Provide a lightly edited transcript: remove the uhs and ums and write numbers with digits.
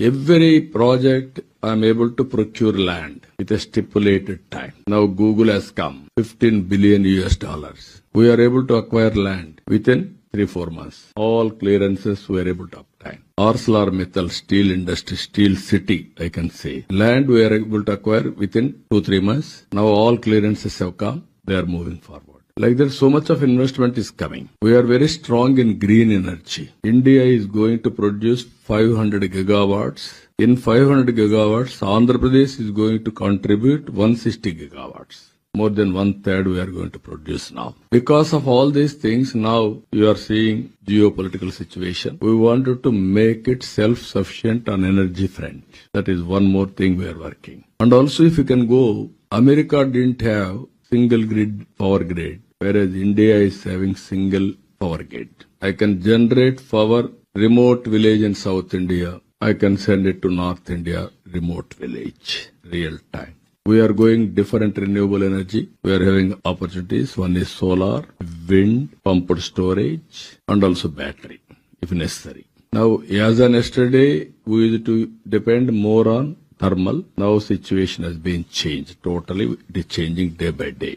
Every project I am able to procure land with a stipulated time. Now Google has come, 15 billion US dollars. We are able to acquire land within 3-4 months. All clearances we are able to obtain. ArcelorMittal steel industry, steel city, I can say. Land we are able to acquire within 2-3 months. Now all clearances have come. They are moving forward. Like that, so much of investment is coming. We are very strong in green energy. India is going to produce 500 gigawatts. In 500 gigawatts, Andhra Pradesh is going to contribute 160 gigawatts. More than 1/3 we are going to produce now. Because of all these things, now you are seeing geopolitical situation. We wanted to make it self-sufficient on energy front. That is one more thing we are working. And also if you can go, America didn't have single grid power grid, whereas India is having single power grid. I can generate power remote village in South India. I can send it to North India, remote village, real time. We are going different renewable energy. We are having opportunities. One is solar, wind, pumped storage, and also battery, if necessary. Now, as on yesterday, we used to depend more on thermal. Now situation has been changed totally. It is changing day by day.